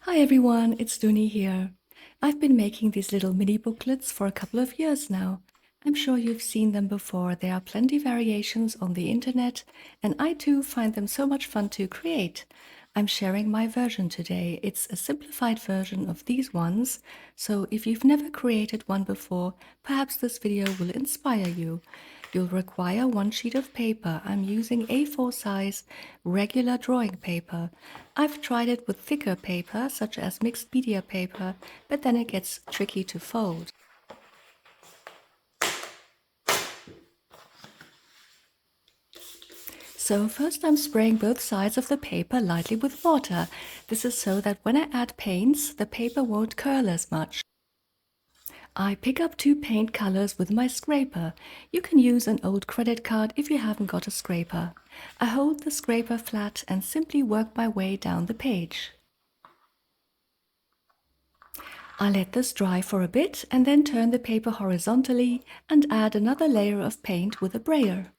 Hi everyone, it's Duni here. I've been making these little mini booklets for a couple of years now. I'm sure you've seen them before. There are plenty variations on the internet, and I too find them so much fun to create. I'm sharing my version today. It's a simplified version of these ones, so if you've never created one before, perhaps this video will inspire you. You'll require one sheet of paper. I'm using A4 size regular drawing paper. I've tried it with thicker paper, such as mixed media paper, but then it gets tricky to fold. So first I'm spraying both sides of the paper lightly with water. This is so that when I add paints, the paper won't curl as much. I pick up 2 paint colors with my scraper. You can use an old credit card if you haven't got a scraper. I hold the scraper flat and simply work my way down the page. I let this dry for a bit and then turn the paper horizontally and add another layer of paint with a brayer.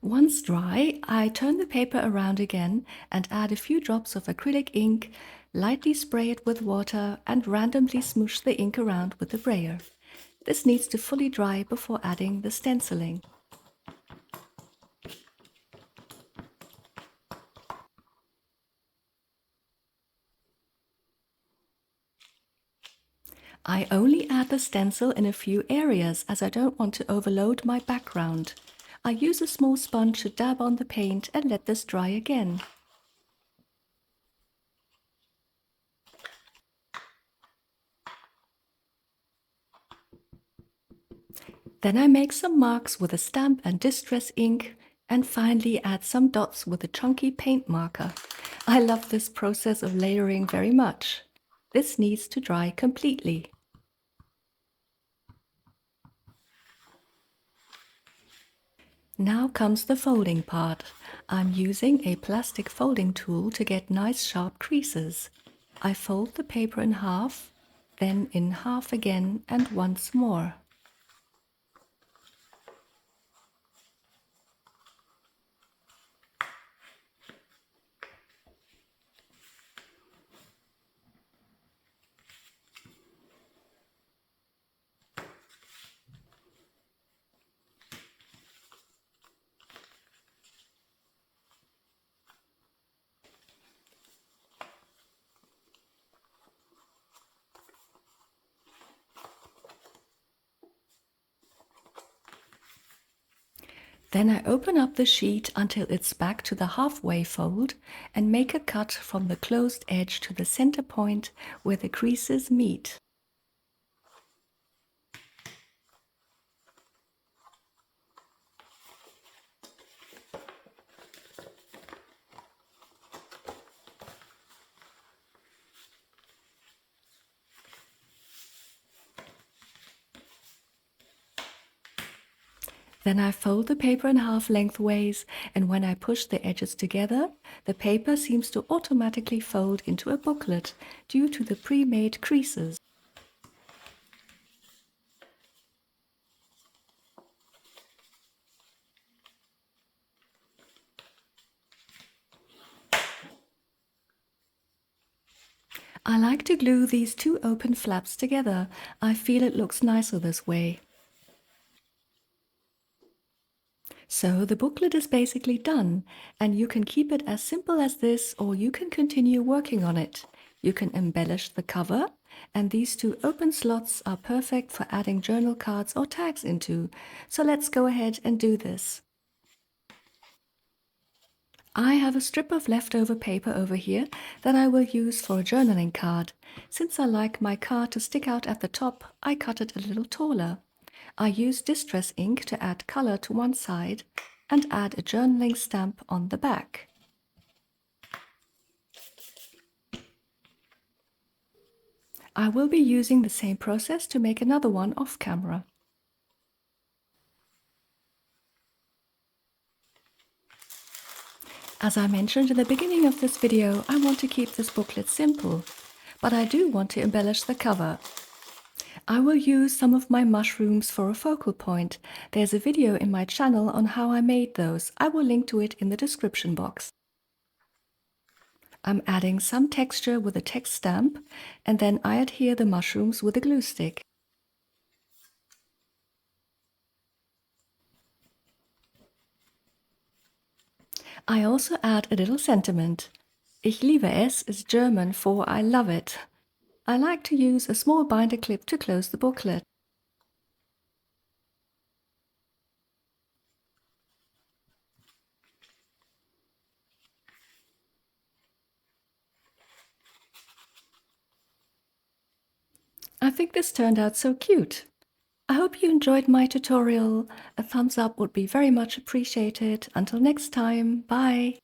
Once dry, I turn the paper around again and add a few drops of acrylic ink, lightly spray it with water and randomly smoosh the ink around with the brayer. This needs to fully dry before adding the stenciling. I only add the stencil in a few areas as I don't want to overload my background. I use a small sponge to dab on the paint and let this dry again. Then I make some marks with a stamp and distress ink, and finally add some dots with a chunky paint marker. I love this process of layering very much. This needs to dry completely. Now comes the folding part. I'm using a plastic folding tool to get nice sharp creases. I fold the paper in half, then in half again and once more. Then I open up the sheet until it's back to the halfway fold and make a cut from the closed edge to the center point where the creases meet. Then I fold the paper in half lengthways, and when I push the edges together, the paper seems to automatically fold into a booklet due to the pre-made creases. I like to glue these 2 open flaps together. I feel it looks nicer this way. So the booklet is basically done, and you can keep it as simple as this, or you can continue working on it. You can embellish the cover, and these 2 open slots are perfect for adding journal cards or tags into. So let's go ahead and do this. I have a strip of leftover paper over here that I will use for a journaling card. Since I like my card to stick out at the top, I cut it a little taller. I use distress ink to add color to one side and add a journaling stamp on the back. I will be using the same process to make another one off camera. As I mentioned in the beginning of this video, I want to keep this booklet simple, but I do want to embellish the cover. I will use some of my mushrooms for a focal point. There's a video in my channel on how I made those. I will link to it in the description box. I'm adding some texture with a text stamp, and then I adhere the mushrooms with a glue stick. I also add a little sentiment. Ich liebe es is German for I love it. I like to use a small binder clip to close the booklet. I think this turned out so cute. I hope you enjoyed my tutorial. A thumbs up would be very much appreciated. Until next time, bye!